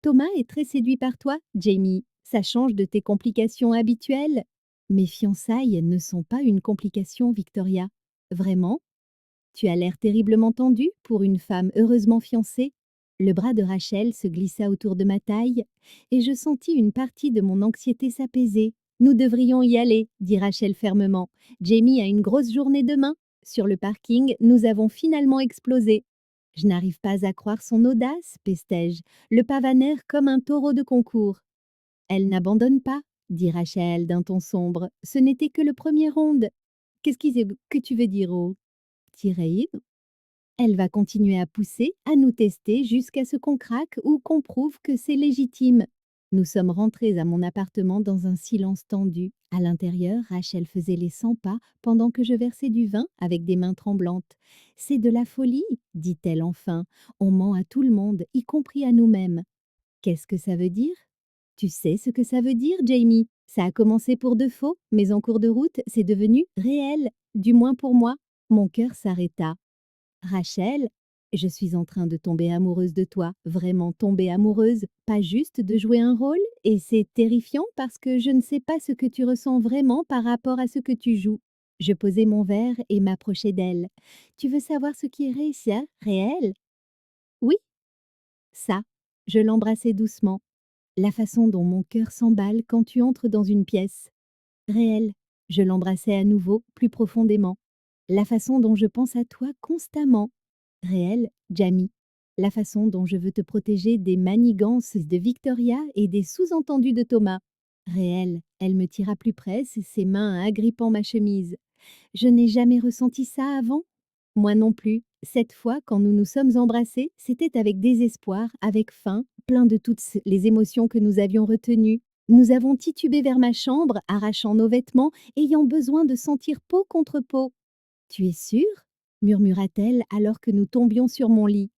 Thomas est très séduit par toi, Jamie. Ça change de tes complications habituelles. Mes fiançailles ne sont pas une complication, Victoria. Vraiment? Tu as l'air terriblement tendue pour une femme heureusement fiancée. Le bras de Rachel se glissa autour de ma taille et je sentis une partie de mon anxiété s'apaiser. Nous devrions y aller, dit Rachel fermement. Jamie a une grosse journée demain. Sur le parking, nous avons finalement explosé. Je n'arrive pas à croire son audace, pestai-je, le pavaner comme un taureau de concours. Elle n'abandonne pas, dit Rachel d'un ton sombre. Ce n'était que le premier round. Que tu veux dire, oh? Tirade. Elle va continuer à pousser, à nous tester jusqu'à ce qu'on craque ou qu'on prouve que c'est légitime. Nous sommes rentrés à mon appartement dans un silence tendu. À l'intérieur, Rachel faisait les 100 pas pendant que je versais du vin avec des mains tremblantes. C'est de la folie, dit-elle enfin. On ment à tout le monde, y compris à nous-mêmes. Qu'est-ce que ça veut dire? Tu sais ce que ça veut dire, Jamie? Ça a commencé pour de faux, mais en cours de route, c'est devenu réel, du moins pour moi. Mon cœur s'arrêta. Rachel, je suis en train de tomber amoureuse de toi, vraiment tomber amoureuse, pas juste de jouer un rôle, et c'est terrifiant parce que je ne sais pas ce que tu ressens vraiment par rapport à ce que tu joues. Je posai mon verre et m'approchai d'elle. Tu veux savoir ce qui est réel? Oui, ça. Je l'embrassai doucement. La façon dont mon cœur s'emballe quand tu entres dans une pièce. Réel. Je l'embrassai à nouveau, plus profondément. La façon dont je pense à toi constamment. Réel, Jamie. La façon dont je veux te protéger des manigances de Victoria et des sous-entendus de Thomas. Réel, elle me tira plus près, ses mains agrippant ma chemise. Je n'ai jamais ressenti ça avant. Moi non plus. Cette fois, quand nous nous sommes embrassés, c'était avec désespoir, avec faim, plein de toutes les émotions que nous avions retenues. Nous avons titubé vers ma chambre, arrachant nos vêtements, ayant besoin de sentir peau contre peau. Tu es sûre? Murmura-t-elle alors que nous tombions sur mon lit.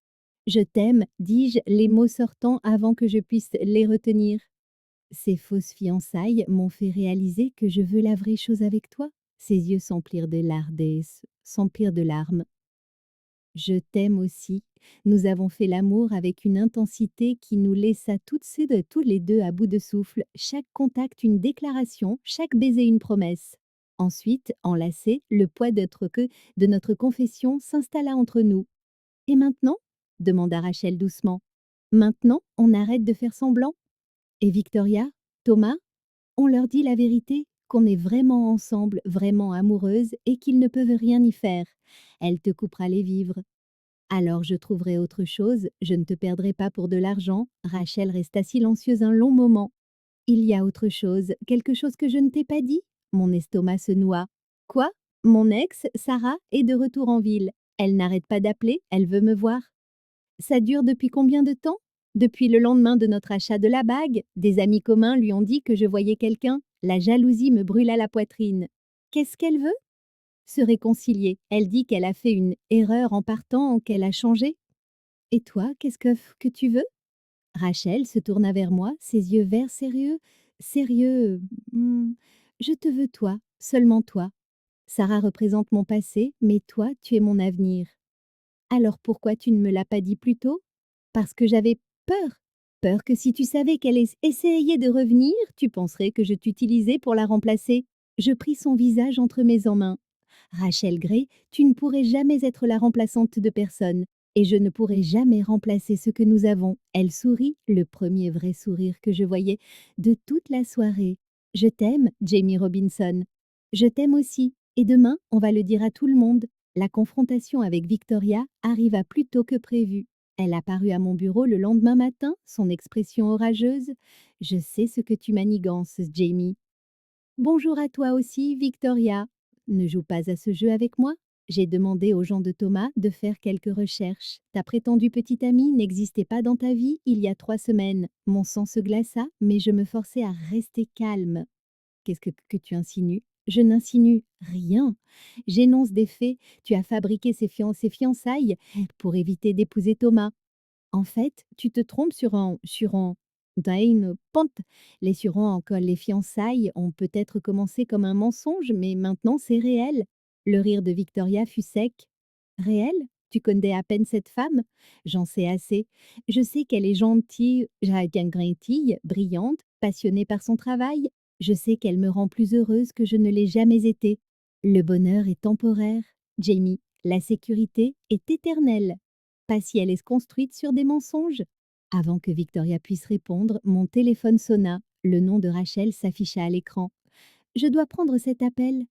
Je t'aime, dis-je, les mots sortant avant que je puisse les retenir. Ces fausses fiançailles m'ont fait réaliser que je veux la vraie chose avec toi. Ses yeux s'emplirent de larmes. Je t'aime aussi, Nous avons fait l'amour avec une intensité qui nous laissa tous les deux à bout de souffle, chaque contact une déclaration, chaque baiser une promesse. Ensuite, enlacés, le poids de notre confession s'installa entre nous. Et maintenant? Demanda Rachel doucement. Maintenant, on arrête de faire semblant? Et Victoria? Thomas? On leur dit la vérité, qu'on est vraiment ensemble, vraiment amoureuses et qu'ils ne peuvent rien y faire. Elle te coupera les vivres. Alors je trouverai autre chose, je ne te perdrai pas pour de l'argent. Rachel resta silencieuse un long moment. Il y a autre chose, quelque chose que je ne t'ai pas dit? Mon estomac se noua. Quoi? Mon ex, Sarah, est de retour en ville. Elle n'arrête pas d'appeler, elle veut me voir. Ça dure depuis combien de temps? Depuis le lendemain de notre achat de la bague, des amis communs lui ont dit que je voyais quelqu'un. La jalousie me brûla la poitrine. Qu'est-ce qu'elle veut? Se réconcilier. Elle dit qu'elle a fait une erreur en partant, qu'elle a changé. Et toi, qu'est-ce que tu veux? Rachel se tourna vers moi, ses yeux verts sérieux. Sérieux. hmm, Je te veux toi, seulement toi. Sarah représente mon passé, mais toi, tu es mon avenir. Alors pourquoi tu ne me l'as pas dit plus tôt? Parce que j'avais peur. Peur que si tu savais qu'elle essayait de revenir, tu penserais que je t'utilisais pour la remplacer. Je pris son visage entre mes mains. Rachel Gray, tu ne pourrais jamais être la remplaçante de personne. Et je ne pourrai jamais remplacer ce que nous avons. Elle sourit, le premier vrai sourire que je voyais de toute la soirée. Je t'aime, Jamie Robinson. Je t'aime aussi. Et demain, on va le dire à tout le monde. La confrontation avec Victoria arriva plus tôt que prévu. Elle apparut à mon bureau le lendemain matin, son expression orageuse. Je sais ce que tu manigances, Jamie. Bonjour à toi aussi, Victoria. Ne joue pas à ce jeu avec moi. J'ai demandé aux gens de Thomas de faire quelques recherches. Ta prétendue petite amie n'existait pas dans ta vie il y a 3 semaines. Mon sang se glaça, mais je me forçais à rester calme. Qu'est-ce que tu insinues? Je n'insinue rien. J'énonce des faits. Tu as fabriqué ces fiançailles pour éviter d'épouser Thomas. En fait, tu te trompes sur un Dain pente. Les fiançailles ont peut-être commencé comme un mensonge, mais maintenant c'est réel. Le rire de Victoria fut sec. Réel? Tu connais à peine cette femme? J'en sais assez. Je sais qu'elle est gentille, gentille, brillante, passionnée par son travail. Je sais qu'elle me rend plus heureuse que je ne l'ai jamais été. Le bonheur est temporaire, Jamie. La sécurité est éternelle. Pas si elle est construite sur des mensonges. Avant que Victoria puisse répondre, mon téléphone sonna. Le nom de Rachel s'afficha à l'écran. Je dois prendre cet appel.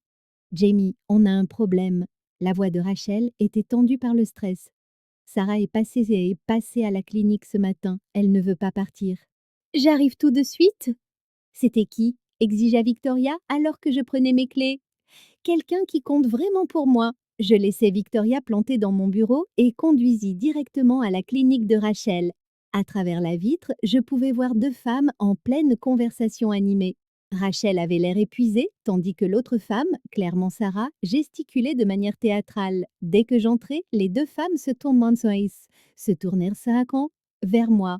Jamie, on a un problème. La voix de Rachel était tendue par le stress. Sarah est passée à la clinique ce matin. Elle ne veut pas partir. J'arrive tout de suite. C'était qui? Exigea Victoria alors que je prenais mes clés. Quelqu'un qui compte vraiment pour moi. Je laissai Victoria plantée dans mon bureau et conduisis directement à la clinique de Rachel. À travers la vitre, je pouvais voir 2 femmes en pleine conversation animée. Rachel avait l'air épuisée, tandis que l'autre femme, clairement Sarah, gesticulait de manière théâtrale. Dès que j'entrai, les 2 femmes se tournèrent vers moi.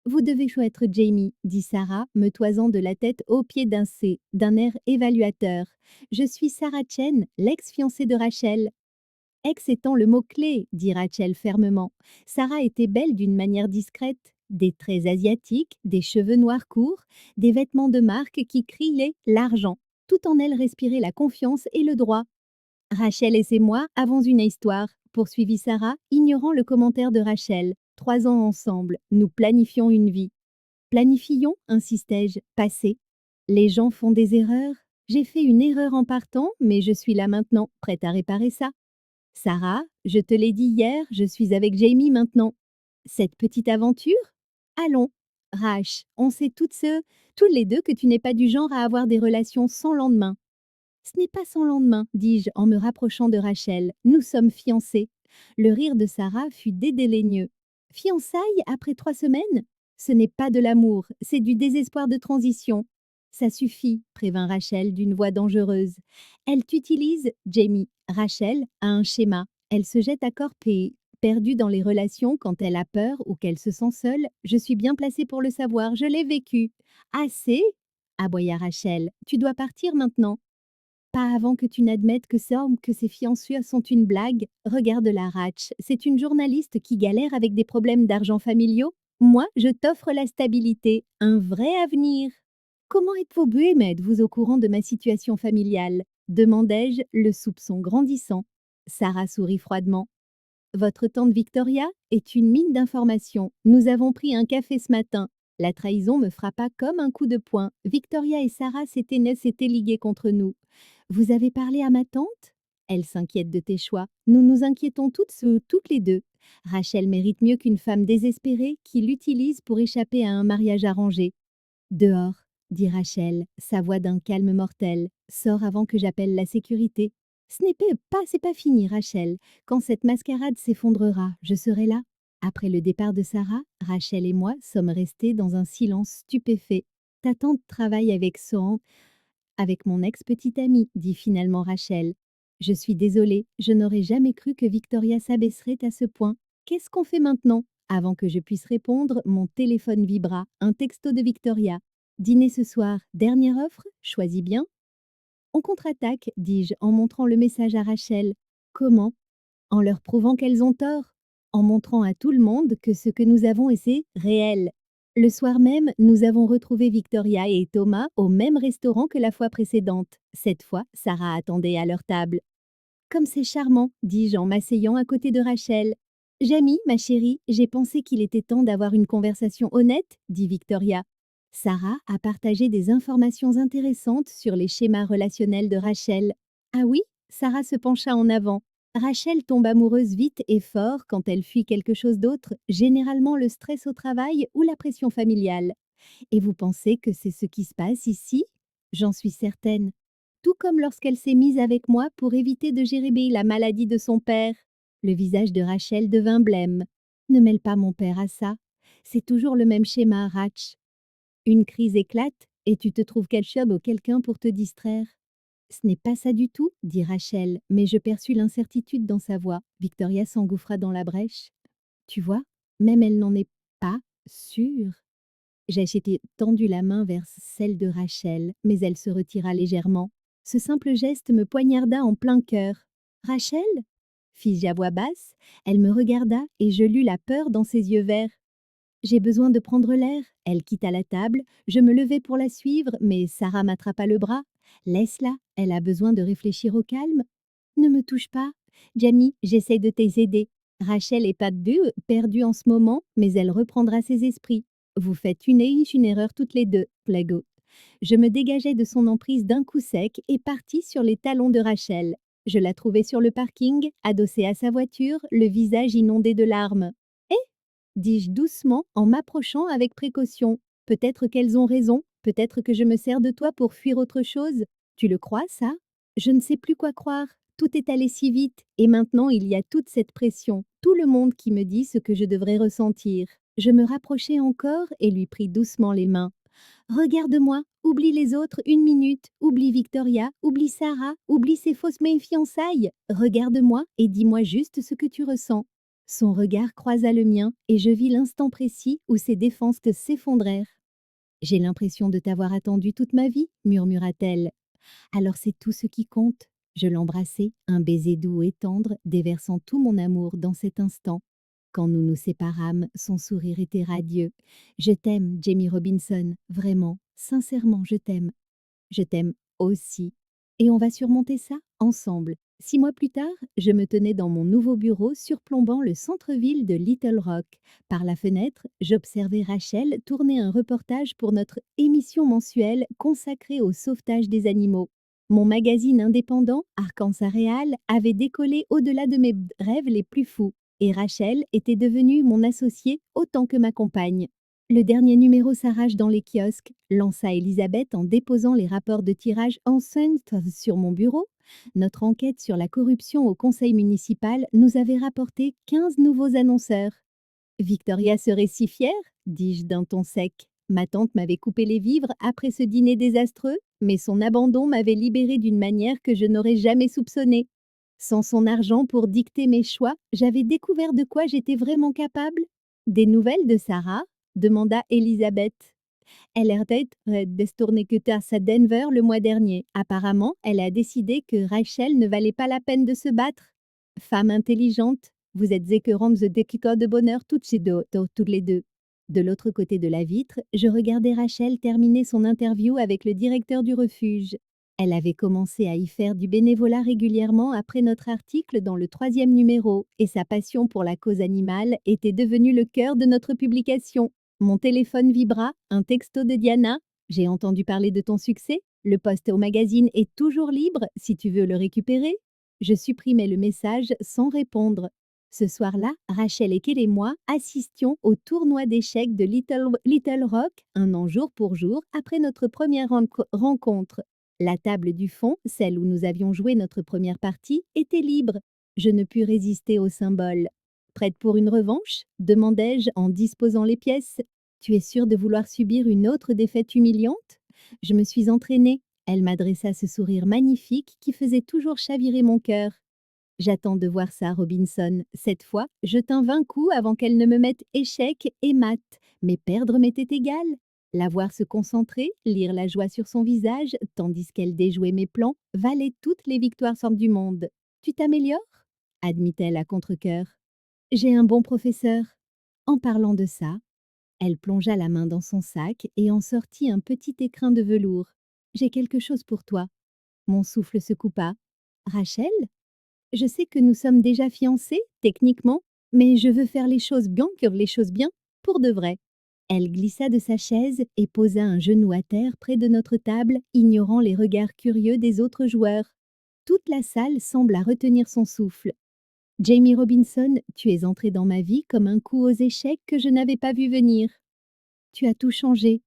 Vous devez être Jamie, dit Sarah, me toisant de la tête aux pieds d'un air évaluateur. Je suis Sarah Chen, l'ex-fiancée de Rachel. Ex étant le mot-clé, dit Rachel fermement. Sarah était belle d'une manière discrète. Des traits asiatiques, des cheveux noirs courts, des vêtements de marque qui criaient l'argent. Tout en elle respirait la confiance et le droit. Rachel et moi avons une histoire, poursuivit Sarah, ignorant le commentaire de Rachel. 3 ans ensemble, nous planifions une vie. Planifions, insistai-je, passé. Les gens font des erreurs. J'ai fait une erreur en partant, mais je suis là maintenant, prête à réparer ça. Sarah, je te l'ai dit hier, je suis avec Jamie maintenant. Cette petite aventure? Allons. Rach, on sait tous les deux que tu n'es pas du genre à avoir des relations sans lendemain. Ce n'est pas sans lendemain, dis-je en me rapprochant de Rachel. Nous sommes fiancés. Le rire de Sarah fut dédaigneux. Fiançailles après 3 semaines? Ce n'est pas de l'amour, c'est du désespoir de transition. Ça suffit, prévint Rachel d'une voix dangereuse. Elle t'utilise, Jamie. Rachel a un schéma. Elle se jette à corps perdue dans les relations quand elle a peur ou qu'elle se sent seule. Je suis bien placée pour le savoir, je l'ai vécu. Assez? Aboya Rachel. Tu dois partir maintenant. Pas avant que tu n'admettes que ces fiançailles sont une blague. Regarde la Ratch, c'est une journaliste qui galère avec des problèmes d'argent familiaux. Moi, je t'offre la stabilité, un vrai avenir. Comment êtes-vous au courant de ma situation familiale demandai-je, le soupçon grandissant. Sarah sourit froidement. Votre tante Victoria est une mine d'informations. Nous avons pris un café ce matin. La trahison me frappa comme un coup de poing. Victoria et Sarah s'étaient liguées contre nous. Vous avez parlé à ma tante? Elle s'inquiète de tes choix. Nous nous inquiétons toutes les deux. Rachel mérite mieux qu'une femme désespérée qui l'utilise pour échapper à un mariage arrangé. Dehors, dit Rachel, sa voix d'un calme mortel. Sors avant que j'appelle la sécurité. C'est pas fini, Rachel. Quand cette mascarade s'effondrera, je serai là. Après le départ de Sarah, Rachel et moi sommes restés dans un silence stupéfait. Ta tante travaille avec mon ex-petite amie, dit finalement Rachel. Je suis désolée, je n'aurais jamais cru que Victoria s'abaisserait à ce point. Qu'est-ce qu'on fait maintenant? Avant que je puisse répondre, mon téléphone vibra, un texto de Victoria. Dîner ce soir, dernière offre, choisis bien. On contre-attaque, dis-je en montrant le message à Rachel. Comment? En leur prouvant qu'elles ont tort, en montrant à tout le monde que ce que nous avons c'est réel. Le soir même, nous avons retrouvé Victoria et Thomas au même restaurant que la fois précédente. Cette fois, Sarah attendait à leur table. Comme c'est charmant, dis-je en m'asseyant à côté de Rachel. Jamie, ma chérie, j'ai pensé qu'il était temps d'avoir une conversation honnête, dit Victoria. Sarah a partagé des informations intéressantes sur les schémas relationnels de Rachel. Ah oui? Sarah se pencha en avant. Rachel tombe amoureuse vite et fort quand elle fuit quelque chose d'autre, généralement le stress au travail ou la pression familiale. Et vous pensez que c'est ce qui se passe ici? J'en suis certaine. Tout comme lorsqu'elle s'est mise avec moi pour éviter de gérer la maladie de son père. Le visage de Rachel devint blême. Ne mêle pas mon père à ça. C'est toujours le même schéma, Rach. Une crise éclate et tu te trouves quelque ou quelqu'un pour te distraire. Ce n'est pas ça du tout, dit Rachel, mais je perçus l'incertitude dans sa voix. Victoria s'engouffra dans la brèche. Tu vois, même elle n'en est pas sûre. J'ai tendu la main vers celle de Rachel, mais elle se retira légèrement. Ce simple geste me poignarda en plein cœur. Rachel? Fis-je à voix basse. Elle me regarda et je lus la peur dans ses yeux verts. J'ai besoin de prendre l'air. Elle quitta la table. Je me levai pour la suivre, mais Sarah m'attrapa le bras. Laisse-la, elle a besoin de réfléchir au calme. Ne me touche pas. Jamie, j'essaie de t'aider. Rachel est perdue en ce moment, mais elle reprendra ses esprits. Vous faites une erreur toutes les deux, Plago. Je me dégageai de son emprise d'un coup sec et partis sur les talons de Rachel. Je la trouvai sur le parking, adossée à sa voiture, le visage inondé de larmes. Eh? Dis-je doucement en m'approchant avec précaution. Peut-être qu'elles ont raison, peut-être que je me sers de toi pour fuir autre chose. Tu le crois, ça? Je ne sais plus quoi croire. Tout est allé si vite, et maintenant il y a toute cette pression, tout le monde qui me dit ce que je devrais ressentir. Je me rapprochai encore et lui pris doucement les mains. Regarde-moi, oublie les autres une minute, oublie Victoria, oublie Sarah, oublie ces fausses fiançailles. Regarde-moi et dis-moi juste ce que tu ressens. Son regard croisa le mien et je vis l'instant précis où ses défenses s'effondrèrent. J'ai l'impression de t'avoir attendu toute ma vie, murmura-t-elle. Alors c'est tout ce qui compte. Je l'embrassai, un baiser doux et tendre, déversant tout mon amour dans cet instant. Quand nous nous séparâmes, son sourire était radieux. Je t'aime, Jamie Robinson, vraiment, sincèrement, je t'aime. Je t'aime aussi. Et on va surmonter ça ensemble. 6 mois plus tard, je me tenais dans mon nouveau bureau surplombant le centre-ville de Little Rock. Par la fenêtre, j'observais Rachel tourner un reportage pour notre émission mensuelle consacrée au sauvetage des animaux. Mon magazine indépendant, Arkansas Réal, avait décollé au-delà de mes rêves les plus fous. Et Rachel était devenue mon associée autant que ma compagne. Le dernier numéro s'arrache dans les kiosques, lança Elisabeth en déposant les rapports de tirage enceinte sur mon bureau. Notre enquête sur la corruption au conseil municipal nous avait rapporté 15 nouveaux annonceurs. Victoria serait si fière, dis-je d'un ton sec. Ma tante m'avait coupé les vivres après ce dîner désastreux, mais son abandon m'avait libérée d'une manière que je n'aurais jamais soupçonnée. Sans son argent pour dicter mes choix, j'avais découvert de quoi j'étais vraiment capable. Des nouvelles de Sarah? Demanda Elisabeth. Elle a détourné que à Denver le mois dernier. Apparemment, elle a décidé que Rachel ne valait pas la peine de se battre. Femme intelligente, vous êtes écœurantes de Kiko de bonheur toutes les deux. De l'autre côté de la vitre, je regardais Rachel terminer son interview avec le directeur du refuge. Elle avait commencé à y faire du bénévolat régulièrement après notre article dans le 3e numéro, et sa passion pour la cause animale était devenue le cœur de notre publication. Mon téléphone vibra, un texto de Diana. J'ai entendu parler de ton succès. Le post au magazine est toujours libre si tu veux le récupérer. Je supprimais le message sans répondre. Ce soir-là, Rachel et Kel et moi assistions au tournoi d'échecs de Little Rock, un an jour pour jour après notre première rencontre. La table du fond, celle où nous avions joué notre première partie, était libre. Je ne pus résister au symbole. Prête pour une revanche demandai-je en disposant les pièces. Tu es sûre de vouloir subir une autre défaite humiliante? Je me suis entraînée. Elle m'adressa ce sourire magnifique qui faisait toujours chavirer mon cœur. J'attends de voir ça, Robinson. Cette fois, je tins 20 coups avant qu'elle ne me mette échec et mat. Mais perdre m'était égal. La voir se concentrer, lire la joie sur son visage, tandis qu'elle déjouait mes plans, valait toutes les victoires sortes du monde. Tu t'améliores? Admit-elle à contre-cœur. J'ai un bon professeur. En parlant de ça, elle plongea la main dans son sac et en sortit un petit écrin de velours. J'ai quelque chose pour toi. Mon souffle se coupa. Rachel? Je sais que nous sommes déjà fiancés, techniquement, mais je veux faire les choses bien, pour de vrai. Elle glissa de sa chaise et posa un genou à terre près de notre table, ignorant les regards curieux des autres joueurs. Toute la salle sembla retenir son souffle. Jamie Robinson, tu es entré dans ma vie comme un coup aux échecs que je n'avais pas vu venir. Tu as tout changé.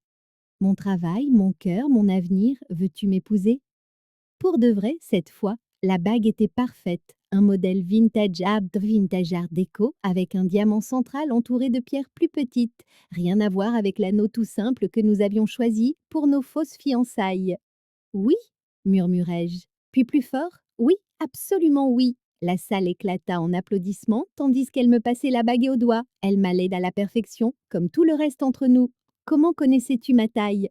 Mon travail, mon cœur, mon avenir, veux-tu m'épouser? Pour de vrai, cette fois, la bague était parfaite, un modèle vintage art déco avec un diamant central entouré de pierres plus petites, rien à voir avec l'anneau tout simple que nous avions choisi pour nos fausses fiançailles. Oui, murmurai-je. Puis plus fort, oui, absolument oui. La salle éclata en applaudissements tandis qu'elle me passait la bague au doigt. Elle m'allait à la perfection, comme tout le reste entre nous. Comment connaissais-tu ma taille?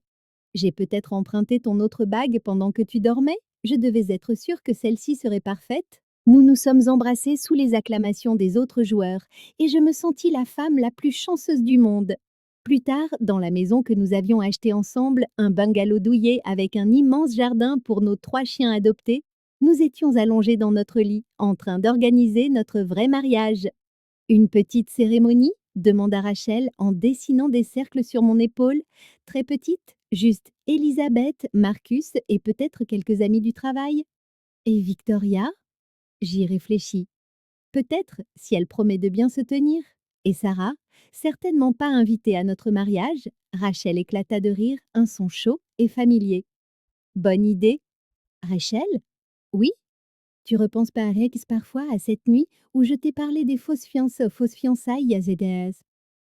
J'ai peut-être emprunté ton autre bague pendant que tu dormais? Je devais être sûre que celle-ci serait parfaite. Nous nous sommes embrassés sous les acclamations des autres joueurs, et je me sentis la femme la plus chanceuse du monde. Plus tard, dans la maison que nous avions achetée ensemble, un bungalow douillet avec un immense jardin pour nos 3 chiens adoptés, nous étions allongés dans notre lit, en train d'organiser notre vrai mariage. Une petite cérémonie? Demanda Rachel en dessinant des cercles sur mon épaule. Très petite, juste Elisabeth, Marcus et peut-être quelques amis du travail. Et Victoria? J'y réfléchis. Peut-être, si elle promet de bien se tenir. Et Sarah? Certainement pas invitée à notre mariage. Rachel éclata de rire, un son chaud et familier. Bonne idée. Rachel? Oui? Tu repenses pas à Rex parfois à cette nuit où je t'ai parlé des fausses fiançailles, Yazédès?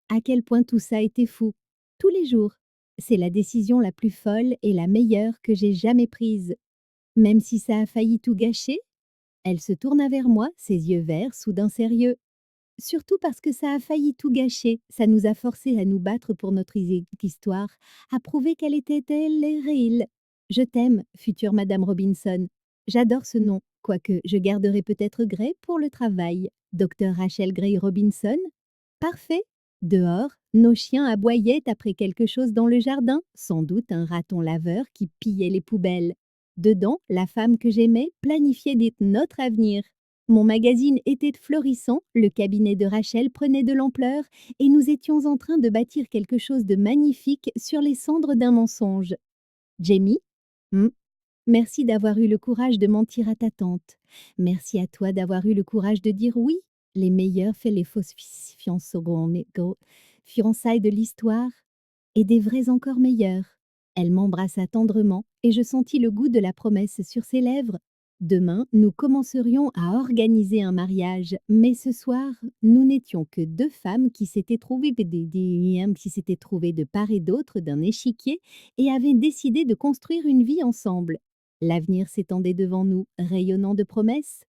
À quel point tout ça était fou. Tous les jours. C'est la décision la plus folle et la meilleure que j'ai jamais prise. Même si ça a failli tout gâcher? Elle se tourna vers moi, ses yeux verts, soudain sérieux. Surtout parce que ça a failli tout gâcher. Ça nous a forcés à nous battre pour notre histoire, à prouver qu'elle était elle réelle. Je t'aime, future Madame Robinson. J'adore ce nom, quoique je garderai peut-être Gray pour le travail. Docteur Rachel Gray Robinson? Parfait. Dehors, nos chiens aboyaient après quelque chose dans le jardin, sans doute un raton laveur qui pillait les poubelles. Dedans, la femme que j'aimais planifiait notre avenir. Mon magazine était florissant, le cabinet de Rachel prenait de l'ampleur et nous étions en train de bâtir quelque chose de magnifique sur les cendres d'un mensonge. Jamie? Merci d'avoir eu le courage de mentir à ta tante. Merci à toi d'avoir eu le courage de dire oui. Les meilleurs fait les fausses fiançailles de l'histoire et des vrais encore meilleurs. Elle m'embrassa tendrement et je sentis le goût de la promesse sur ses lèvres. Demain, nous commencerions à organiser un mariage, mais ce soir, nous n'étions que 2 femmes qui s'étaient trouvées de part et d'autre d'un échiquier et avaient décidé de construire une vie ensemble. L'avenir s'étendait devant nous, rayonnant de promesses.